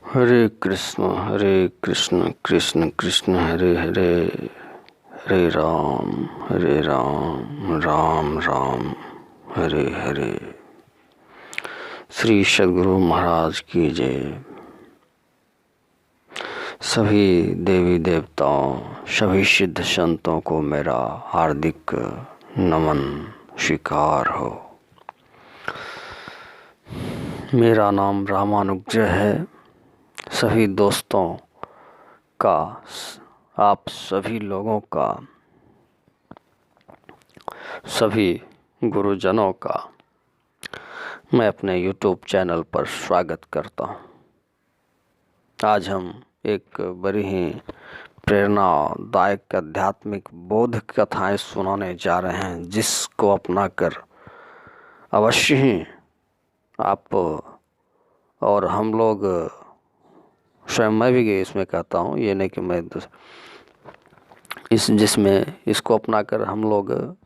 हरे कृष्ण कृष्ण कृष्ण हरे हरे, हरे राम राम राम हरे हरे। श्री सद्गुरु महाराज की जय। सभी देवी देवताओं, सभी सिद्ध संतों को मेरा हार्दिक नमन स्वीकार हो। मेरा नाम रामानुग्रह है। सभी दोस्तों का, आप सभी लोगों का, सभी गुरुजनों का मैं अपने YouTube चैनल पर स्वागत करता हूँ। आज हम एक बड़ी ही प्रेरणादायक आध्यात्मिक बोध कथाएं सुनाने जा रहे हैं, जिसको अपनाकर अवश्य ही आप और हम लोग, स्वयं मैं भी इसमें कहता हूँ, ये नहीं कि मैं जिसमें इसको अपनाकर हम लोग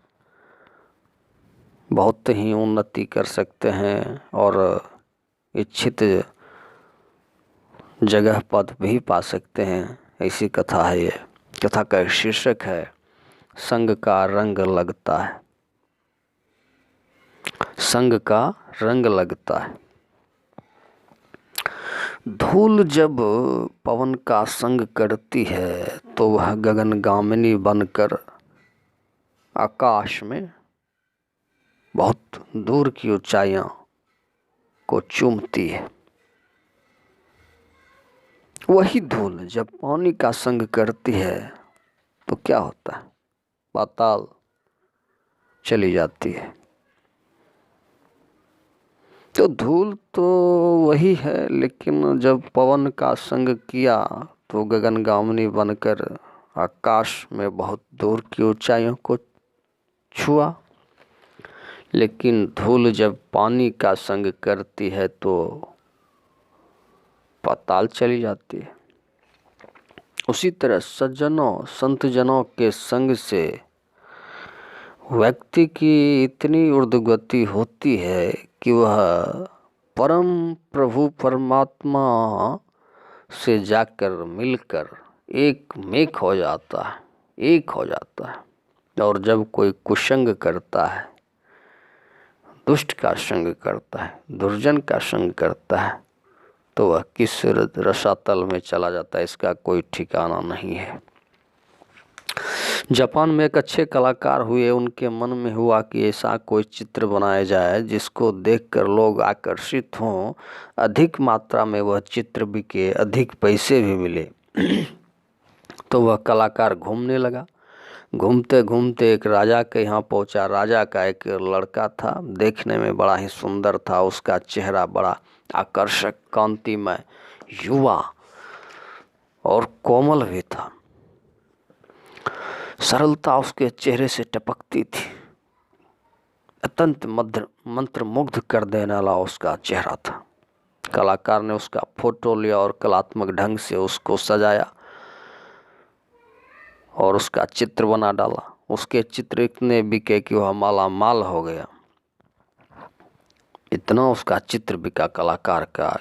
बहुत ही उन्नति कर सकते हैं और इच्छित जगह पद भी पा सकते हैं। ऐसी कथा है। ये कथा का शीर्षक है संग का रंग लगता है। संग का रंग लगता है। धूल जब पवन का संग करती है तो वह गगनगामिनी बनकर आकाश में बहुत दूर की ऊंचाइयों को चूमती है। वही धूल जब पानी का संग करती है तो क्या होता है? पाताल चली जाती है। तो धूल तो वही है, लेकिन जब पवन का संग किया तो गगनगामिनी बनकर आकाश में बहुत दूर की ऊंचाइयों को छुआ। लेकिन धूल जब पानी का संग करती है तो पाताल चली जाती है। उसी तरह सज्जनों संतजनों के संग से व्यक्ति की इतनी ऊर्ध्वगति होती है कि वह परम प्रभु परमात्मा से जाकर मिलकर एक मेक हो जाता है, एक हो जाता है। और जब कोई कुसंग करता है, दुष्ट का संग करता है, दुर्जन का संग करता है, तो वह किस रसातल में चला जाता है, इसका कोई ठिकाना नहीं है। जापान में एक अच्छे कलाकार हुए। उनके मन में हुआ कि ऐसा कोई चित्र बनाया जाए जिसको देखकर लोग आकर्षित हों, अधिक मात्रा में वह चित्र बिके, अधिक पैसे भी मिले। तो वह कलाकार घूमने लगा। घूमते घूमते एक राजा के यहाँ पहुंचा। राजा का एक लड़का था, देखने में बड़ा ही सुंदर था। उसका चेहरा बड़ा आकर्षक, कांतिमय, युवा और कोमल भी था। सरलता उसके चेहरे से टपकती थी। अत्यंत मंत्रमुग्ध कर देने वाला उसका चेहरा था। कलाकार ने उसका फोटो लिया और कलात्मक ढंग से उसको सजाया और उसका चित्र बना डाला। उसके चित्र इतने बिके कि वह माला माल हो गया। इतना उसका चित्र बिका कलाकार का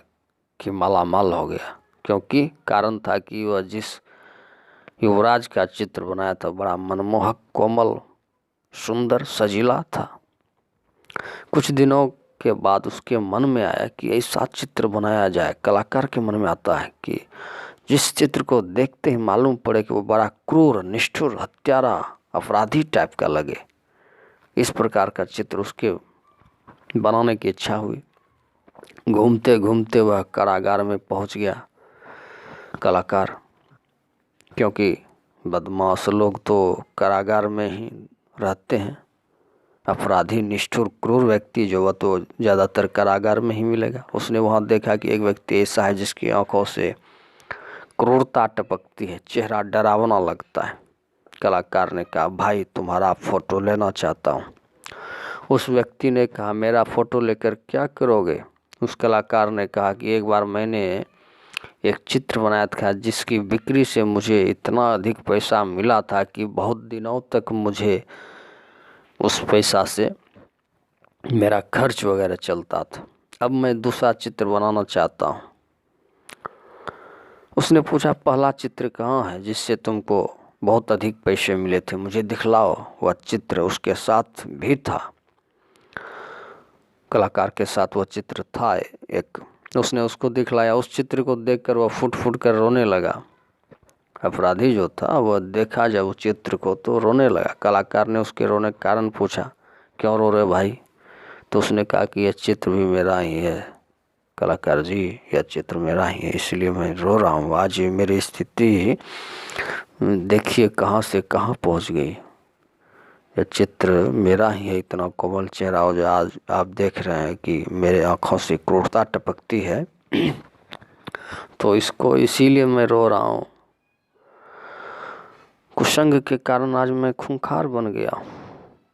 कि माला माल हो गया। क्योंकि कारण था कि वह जिस युवराज का चित्र बनाया था बड़ा मनमोहक, कोमल, सुंदर, सजीला था। कुछ दिनों के बाद उसके मन में आया कि ऐसा चित्र बनाया जाए। कलाकार के मन में आता है कि जिस चित्र को देखते ही मालूम पड़े कि वो बड़ा क्रूर, निष्ठुर, हत्यारा, अपराधी टाइप का लगे, इस प्रकार का चित्र उसके बनाने की इच्छा हुई। घूमते घूमते वह कारागार में पहुंच गया, कलाकार। क्योंकि बदमाश लोग तो कारागार में ही रहते हैं। अपराधी, निष्ठुर, क्रूर व्यक्ति जो वह तो ज़्यादातर कारागार में ही मिलेगा। उसने वहाँ देखा कि एक व्यक्ति ऐसा है जिसकी आंखों से क्रूरता टपकती है, चेहरा डरावना लगता है। कलाकार ने कहा, भाई तुम्हारा फोटो लेना चाहता हूँ। उस व्यक्ति ने कहा, मेरा फोटो लेकर क्या करोगे? उस कलाकार ने कहा कि एक बार मैंने एक चित्र बनाया था जिसकी बिक्री से मुझे इतना अधिक पैसा मिला था कि बहुत दिनों तक मुझे उस पैसा से मेरा खर्च वगैरह चलता था। अब मैं दूसरा चित्र बनाना चाहता हूँ। उसने पूछा पहला चित्र कहाँ है जिससे तुमको बहुत अधिक पैसे मिले थे, मुझे दिखलाओ। वह चित्र उसके साथ भी था, कलाकार के साथ वह चित्र था एक। उसने उसको दिखलाया। उस चित्र को देखकर वह फुट फुट कर रोने लगा। अपराधी जो था वह देखा जब उस चित्र को तो रोने लगा। कलाकार ने उसके रोने का कारण पूछा, क्यों रो रहे भाई? तो उसने कहा कि यह चित्र भी मेरा ही है कलाकार जी, यह चित्र मेरा ही है, इसलिए मैं रो रहा हूँ। आज मेरी स्थिति देखिए कहाँ से कहाँ पहुँच गई। यह चित्र मेरा ही है, इतना कोमल चेहरा हो जो आज आप देख रहे हैं कि मेरे आँखों से क्रूरता टपकती है तो इसको इसीलिए मैं रो रहा हूँ। कुसंग के कारण आज मैं खूंखार बन गया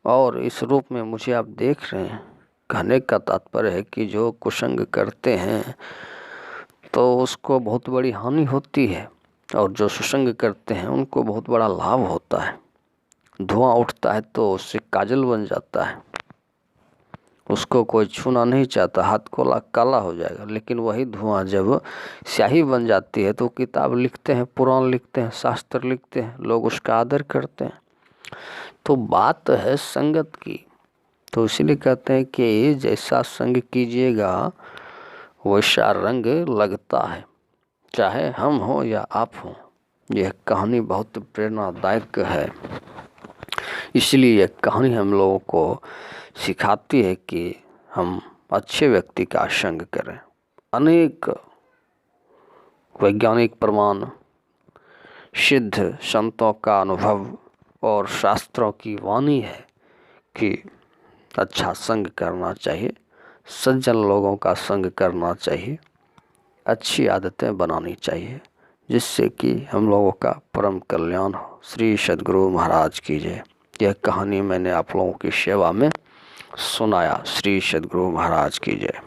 और इस रूप में मुझे आप देख रहे हैं। कहने का तात्पर्य है कि जो कुसंग करते हैं तो उसको बहुत बड़ी हानि होती है और जो सुसंग करते हैं उनको बहुत बड़ा लाभ होता है। धुआं उठता है तो उससे काजल बन जाता है, उसको कोई छूना नहीं चाहता, हाथ को काला हो जाएगा। लेकिन वही धुआं जब स्याही बन जाती है तो किताब लिखते हैं, पुराण लिखते हैं, शास्त्र लिखते हैं, लोग उसका आदर करते हैं। तो बात है संगत की। तो इसीलिए कहते हैं कि जैसा संग कीजिएगा वैसा रंग लगता है, चाहे हम हो या आप हो। यह कहानी बहुत प्रेरणादायक है। इसलिए यह कहानी हम लोगों को सिखाती है कि हम अच्छे व्यक्ति का संग करें। अनेक वैज्ञानिक प्रमाण, सिद्ध संतों का अनुभव और शास्त्रों की वाणी है कि अच्छा संग करना चाहिए, सज्जन लोगों का संग करना चाहिए, अच्छी आदतें बनानी चाहिए, जिससे कि हम लोगों का परम कल्याण हो। श्री सद्गुरु महाराज की जय। यह कहानी मैंने आप लोगों की सेवा में सुनाया। श्री सद्गुरु महाराज की जय।